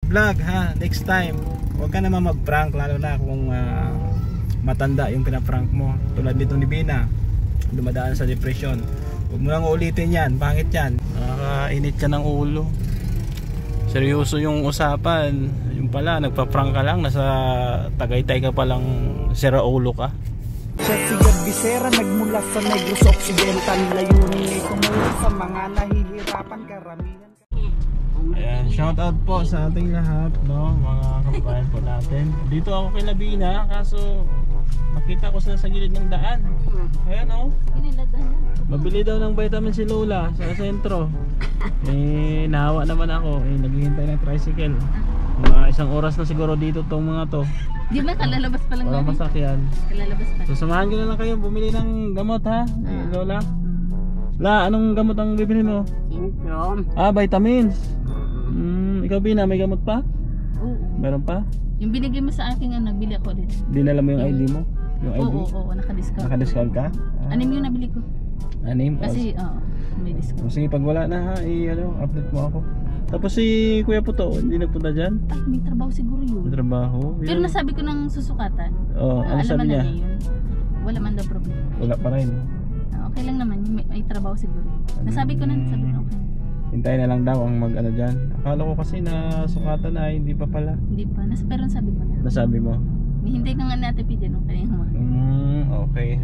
vlog ha, next time huwag ka naman mag-prank, lalo na kung matanda yung pinaprank mo, tulad nito ni Bina, dumadaan sa depression. Huwag mo lang ulitin yan, pangit yan, nakakainit ka ng ulo. Seryoso yung usapan, yung pala nagpa-prank ka lang, nasa Tagaytay ka palang sira ulo ka. Siya si Gabisera, nagmula sa Negros Occidental, layunin ay tumulong sa mga nahihirapan, karamihan. Ayan, shout out po sa ating lahat, no, mga kababayan po natin. Dito ako kay Labina, kaso nakita ko sila sa gilid ng daan. Ayan oh, mabili daw ng vitamin si Lola sa sentro. Nahawa naman ako, naghihintay ng tricycle. Mga isang oras na siguro dito tong mga to. Di ba kalalabas pa lang walang namin? masakyan. Kalalabas pa. So samahan ko na lang kayo bumili ng gamot ha, Lola. La, anong gamot ang bibili mo? Syndrome. Vitamins. Ikaw Bina, may gamot pa? Oo. Meron pa? Yung binigay mo sa akin, nagbili ako din. Dinala mo yung ID mo? Yung ID? Oo, naka-discount. Naka-discount ka? Anim yung nabili ko. Anim? Kasi, may discount. Sige, pag wala na ha, update mo ako. Tapos si Kuya Puto, hindi nagpunta dyan? Ay, may trabaho siguro yun. May trabaho? Pero nasabi ko ng susukatan. Ano sabi niya? Yun. Wala man daw problema. Wala pa rin. Okay lang naman, may trabaho siguro. Nasabi ko na, okay. Hintayin na lang daw ang mag-ano dyan. Akala ko kasi na sukatan na, hindi pa pala. Hindi pa, pero nasabi ko na. Nasabi mo? Hintay ka nga natin dyan, kanina mo. Okay.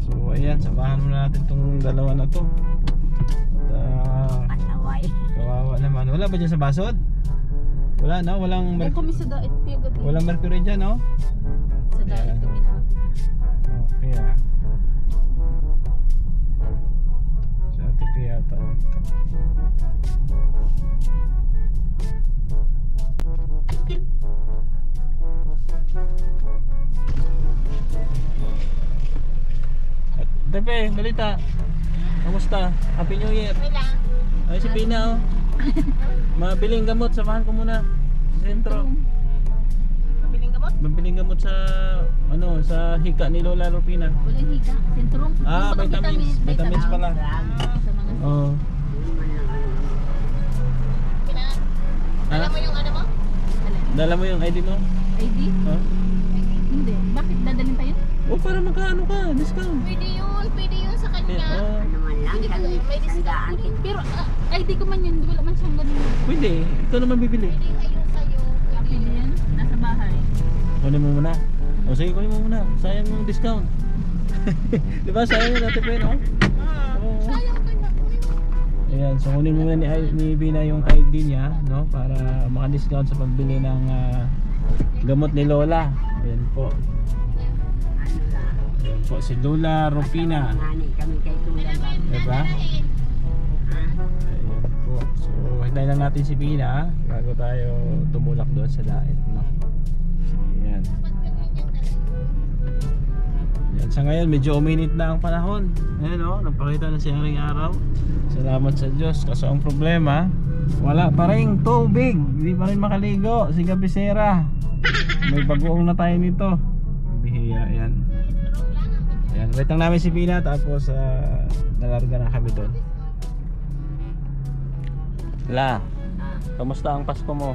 So ayan, samahan mo natin itong dalawa na to. Pataway. Kawawa naman. Wala ba dyan sa basod? Wala no? Walang Kami sa daet. walang mercury dyan no? Sa daet kami na. Okay sa TV yata dito. Tepe, balita. Kamusta? Happy New Year. Ay si Pina oh. Mabiling gamot, samahan ko muna sa sentro. Mabiling gamot? Mabiling gamot sa sa hika ni Lola Rupina. Walang hika, sentrum. Vitamins pala. Oh. Dala mo yung ano mo? Dala mo yung ID mo? ID? Huh? Hindi. Bakit dadalhin pa yun? Para magkaano ka, discount. Pwede yun sa kanya. Ano man lang, May discount. Pero ID ko man yun, wala man siyang ganun. Pwede, ikaw naman bibili. Pwede kayo sa'yo. Pwede yan, nasa bahay. Kunin mo muna. Sige, kunin mo muna. Sayang yung discount. Diba sayang yung natin pwede, no? Sayang ka na. Ayan, so kunin mo muna ni Bina yung ID niya, no? Para maka-discount sa pagbili ng gamot ni Lola. Ayan po. Ayan po, si Lola Rupina. Diba? Ayan po. So, hintayin lang natin si Bina bago tayo tumulak doon sa daet, no? Ayan. Ayan, sa ngayon medyo uminit na ang panahon. Ayan o, nagpakita na si Haring Araw. Salamat sa Diyos. Kaso ang problema, wala pa rin tubig. Hindi pa rin makaligo si Gabisera. May bagoong na tayo nito. Bihiya, ayan. Ayan, wait lang namin si Bina. Tapos nalarga na kami doon. La, kamusta ang Pasko mo?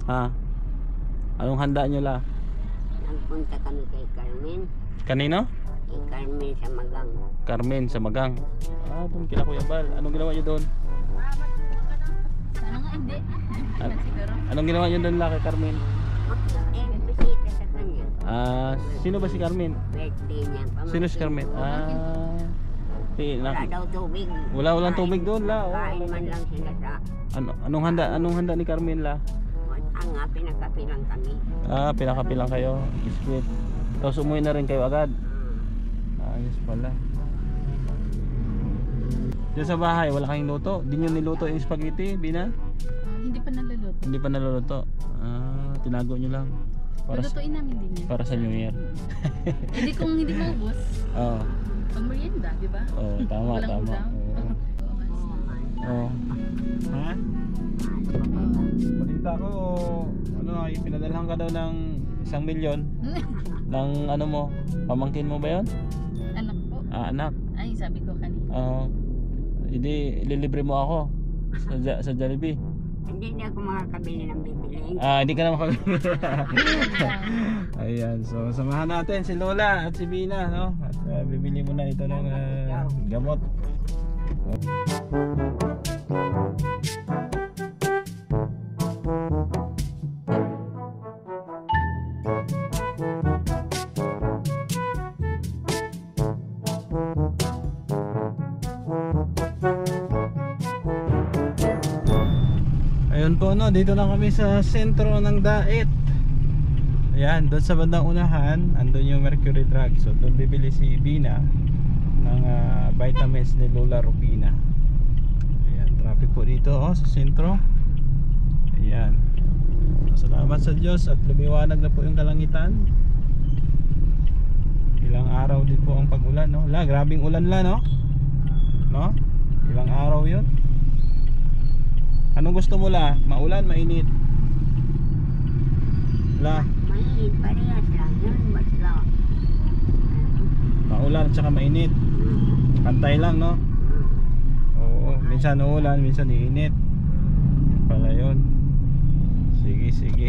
Ha? Anong handa nyo la? Nagpunta kami kay Carmen. Kanino? Kay Carmen sa Magang. Carmen sa Magang. Doon kila Kuya Bal. Anong ginawa nyo doon? Sana nga hindi. Anong ginawa nyo doon la kay Carmen? Bisita sa kanya. Sino ba si Carmen? Birthday niya. Sino si Carmen? Wala daw tubig. Walang tubig doon la. Kain man lang sila sa... Anong handa ni Carmen la? Pinakapilang kami. Pinakapilang kayo. Sweet. Tapos umuwi na rin kayo agad. Ayos pala. Diyan sa bahay, wala kayong luto? Di nyo niluto yung spaghetti, Bina? Hindi pa naluluto. Hindi pa naluluto. Tinago nyo lang. Lulutuin namin din yan. Para sa New Year. Hindi kung hindi maubos. Oo. Pag merienda, di ba? Oo, tama. Walang ulam. Oo. Ha? Balita ko, pinadalhan ka daw ng 1 milyon ng ano mo, pamangkin mo ba yun? Anak po. Anak. Ay, sabi ko kanina. Hindi, ililibre mo ako sa Jollibee. Hindi ako makakabili ng bibiling. Hindi ka na makabili. Ayan, so samahan natin si Lola at si Bina, no? At bibili mo na ito ng gamot. Ayun po, no, dito na kami sa sentro ng Daet. Ayan, doon sa bandang unahan andun yung Mercury Drug. So doon bibili si Bina ng vitamins ni Lola Rupina. Ayan, traffic po dito sa sentro. Ayan, salamat sa Diyos at lumiwanag na po yung kalangitan. Ilang araw din po ang pag-ulan, no? Grabing ulan la, no? No? Ilang araw yun. Anong gusto mo la? Maulan, mainit? La? Mainit, parehas lang yun. Basta. Maulan at saka mainit. Pantay lang, no? Oo, minsan uulan, minsan iinit. Yun pala yun. Sige, sige.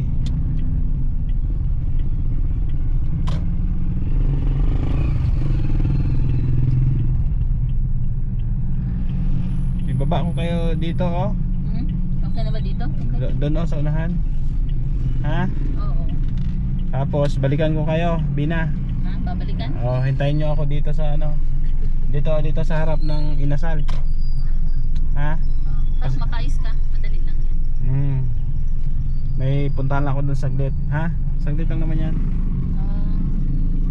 Ibaba ko kayo dito, oh. Okay na ba dito? Okay. Doon, oh, sa unahan. Ha? Oo. Tapos balikan ko kayo, Bina. Ha? Babalikan? Oh, hintayin nyo ako dito sa ano. Dito sa harap ng inasal. Ha? Tapos makaayos ka. Madali lang yan. May puntahan lang ako doon saglit. Ha? Saglit lang naman yan.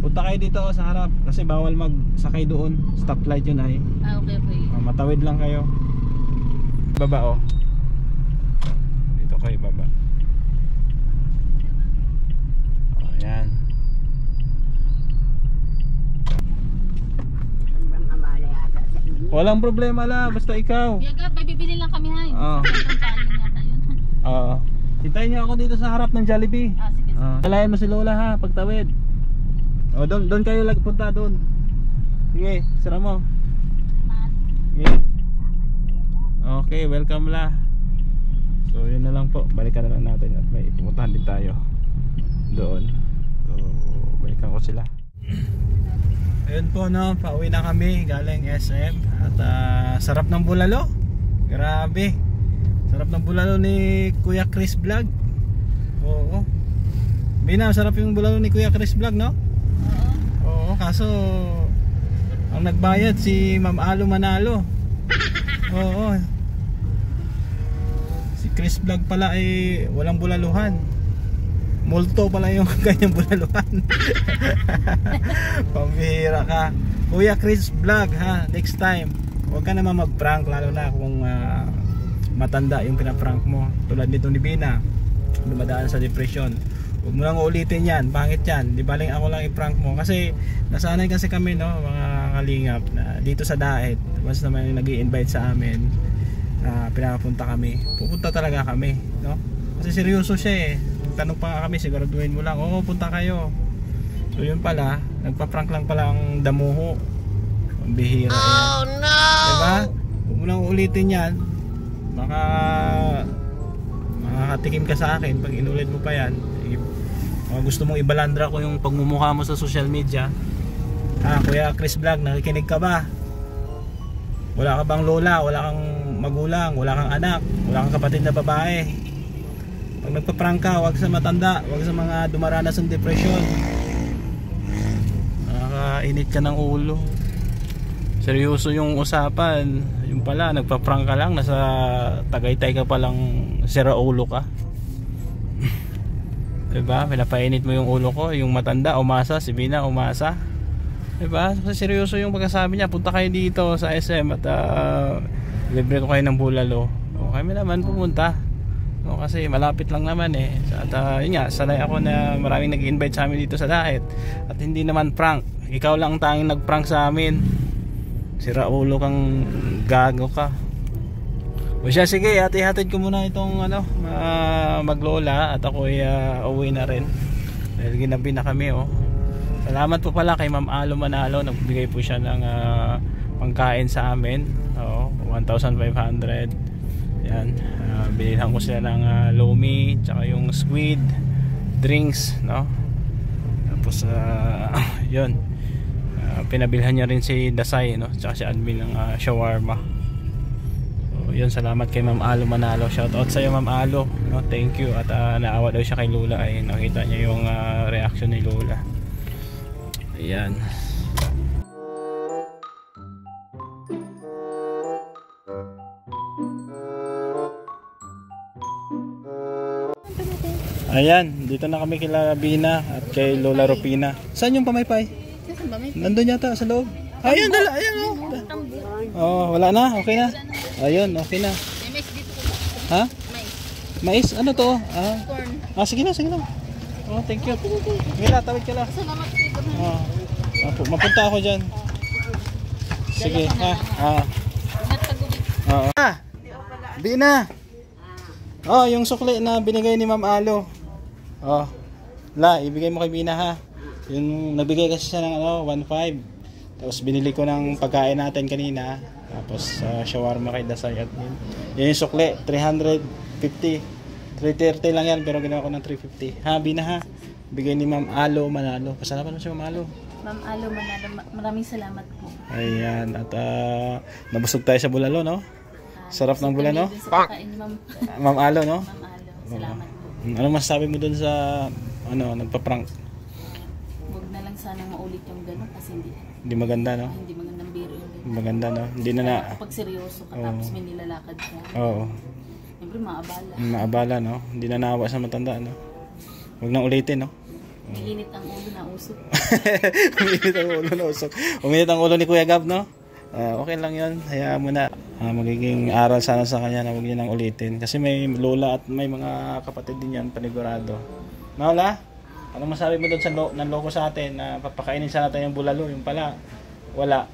Punta kayo dito sa harap kasi bawal magsakay doon. Stoplight yun ay. Okay, okay. Matawid lang kayo. Baba, oh. Dito kayo baba. Ayan. Sobrang abala yata sa inyo. Walang problema la, basta ikaw. Biyaga, may bibili lang kami ha. Oo. Sobrang paano yata yun. Oo. Hintayin nyo ako dito sa harap ng Jollibee. Sige, sige. Kalayan mo si Lola ha, pagtawid. O, doon kayo punta doon. Sige, sira mo. Sige. Okay, welcome la. So yun na lang po, balikan na lang natin at may pumuntahan din tayo doon. So balikan ko sila. Ayun po, no, pauwi na kami galing SM. At sarap ng bulalo. Grabe, sarap ng bulalo ni Kuya Chris Vlog. Oo. Bina, sarap yung bulalo ni Kuya Chris Vlog, no? Oo, kaso ang nagbayad si Ma'am Alo Manalo. Oo. Si Chris Vlog pala ay walang bulaluhan. Multo pala yung kanyang bulaluhan. Pambihira ka. Kuya Chris Vlog, ha, next time huwag ka naman mag-prank, lalo na kung matanda yung pinaprank mo. Tulad nito ni Bina, dumadaan sa depression. Huwag mo lang ulitin yan, pangit yan. Di baling ako lang i-prank mo. Kasi nasanay kasi kami, no, mga kalingap, na dito sa Daet, once naman yung nag-i-invite sa amin, pinapunta kami, pupunta talaga kami, no? Kasi seryoso siya eh. Tanong pa nga kami, siguraduhin mo lang, oo, punta kayo. So yun pala, nagpa-prank lang pala ang damuho. Ang bihira yan. Oh no! Diba? Huwag mo lang ulitin yan. Baka makakatikim ka sa akin pag inulit mo pa yan. Gusto mong ibalandra ko yung pagmumukha mo sa social media. Kuya Chris Vlog, nakikinig ka ba? Wala ka bang lola? Wala kang magulang? Wala kang anak? Wala kang kapatid na babae? Pag nagpa-prank ka, wag sa matanda, wag sa mga dumaranas ng depression. Nakakainit ka ng ulo. Seryoso yung usapan. Yung pala, nagpa-prank ka lang, nasa Tagaytay ka palang sira ulo ka. Diba? Pinapainit mo yung ulo ko. Yung matanda, umasa. Si Bina, umasa. Diba? Kasi seryoso yung pagkasabi niya. Punta kayo dito sa SM at libre ko kayo ng bulalo. O, kami naman pumunta. O, kasi malapit lang naman eh. At yun nga, sanay ako na maraming nag-invite sa amin dito sa Daet. At hindi naman prank. Ikaw lang tanging nag-prank sa amin. Sira ulo kang gago ka. O siya, sige, hati-hatid ko muna itong maglola at ako ay uwi na rin dahil ginabi na kami. Salamat po pala kay Ma'am Alo Manalo, nagbigay po siya ng pangkain sa amin. 1,500 yan. Binilhan ko sila ng lomi tsaka yung squid drinks, no? Tapos yun, pinabilhan niya rin si Dasay, no? Tsaka si admin ng shawarma. So yun, salamat kay Ma'am Alo Manalo. Shoutout sa iyo, Ma'am Alo, no? Thank you. At naawa daw siya kay Lola, ay nakita niya yung reaction ni Lola. Ayan. Ayan, dito na kami kila Bina at kay Lola Rupina. Saan yung pamaypay? Nandun yata sa loob. Ayun, dala, ayan oh. Oh, wala na, okay na. Ayun, okay na. Ha? Mais, ano to? Sige na, sige na. Oh, thank you. Mila, tawid ka lang. Oh, mapunta ako dyan. Sige, ha? Oo. Bina. Oh, yung sukli na binigay ni Ma'am Alo. Oh. Ibigay mo kay Bina, ha. Yung nabigay kasi siya ng 1.5. Tapos binili ko ng pagkain natin kanina. Tapos shawarma kay Dasay at yun yung sukli, 350. 330 lang yan pero ginawa ko ng 350. Ha, Bina, ha. Bigay ni Ma'am Alo Manalo. Pasalamat mo si Ma'am Alo. Ma'am Alo Manalo, maraming salamat po. Ayan, at nabusog tayo sa bulalo, no? Sarap ng bulalo. Ma'am Alo, no? Ma'am Alo, salamat po. Ano masasabi mo dun sa nagpa-prank? Huwag na lang sana maulit yung gano'n kasi Hindi maganda, no? hindi magandang biro yung gano'n. Maganda, no? Hindi na Kapag seryoso ka tapos may nilalakad ka, Oo. siyempre maabala. Maabala, no? Hindi na naawa sa matanda, no? Huwag nang ulitin, no? Mainit ang ulo na usok. Uminit ang ulo na usok. Uminit ang ulo ni Kuya Gab, no? Okay lang yun. Hayaan mo na. Magiging aral sana sa kanya na huwag niya nang ulitin. Kasi may lola at may mga kapatid din yan, panigurado. Lola, anong masabi mo doon sa nanloko sa atin na papakainin sana natin yung bulalo? Yung pala, wala.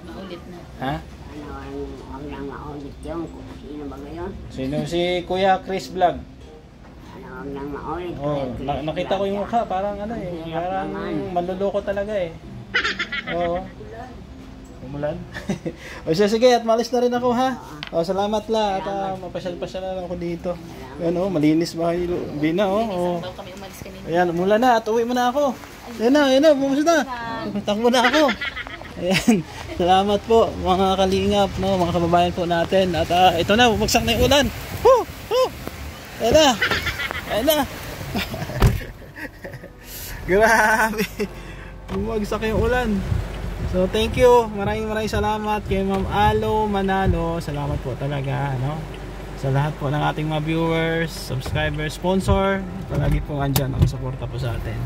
Maulit na. Ha? Huwag nang maulit yun. Sino ba ngayon? Sino? Si Kuya Chris Vlog. Huwag nang maulit. Nakita ko yung mukha, parang parang manluloko talaga eh. Oo. Umulan. O siya, sige, at malis na rin ako, ha. O, salamat la, at mapasyal-pasyal na ako dito. Ayan, malinis ba kayo, Bina, Bago kami umalis kanina. Ayan, umulan na, at uwi mo na ako. Ayan na, bumas na. Takbo na ako. Ayan, salamat po, mga kalingap, no, mga kababayan po natin. At ito na, bumagsak na yung ulan. Ayan na. Ayan na. Grabe. Bumagsak yung ulan. So thank you, maraming salamat kay Ma'am Alo Manalo. Salamat po talaga, no? Sa lahat po ng ating mga viewers, subscribers, sponsor, palagi po andyan ang suporta po sa atin.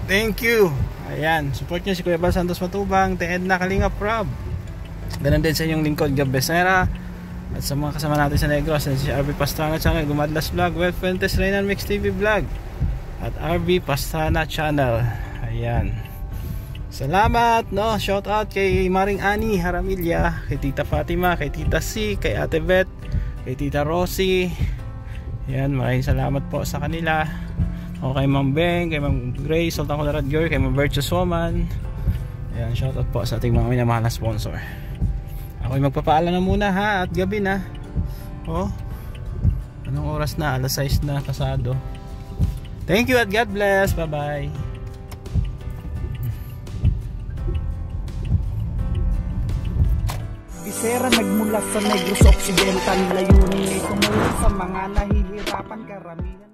Thank you. Ayan, support nyo si Kuya Bal Santos Matubang, Ted na Kalingap Rob. Ganun din sa inyong lingkod, Gab Besera. At sa mga kasama natin sa Negros, si RB Pastrana Channel, Gumadlas Vlog, Well Fuentes, Reynan Mix TV Vlog, at RB Pastrana Channel. Ayan. Salamat, no? Shout out kay Maring Ani Haramilya, kay Tita Fatima, kay Tita C, kay Ate Bet, kay Tita Rosie. Yan, maraming salamat po sa kanila. O kay Ma'am Beng, kay Ma'am Grace, Sultan Kudarat Girl, kay Ma'am Virtuous Woman. Yan, shout out po sa ating mga minamahal na sponsor. Ako'y magpapaalam na muna, ha, at gabi na. Anong oras na? Alas 6 na pasado. Thank you at God bless. Bye bye. Bisera nagmula sa Negros Occidental, layunin ay tumulong sa mga nahihirapan karamihan.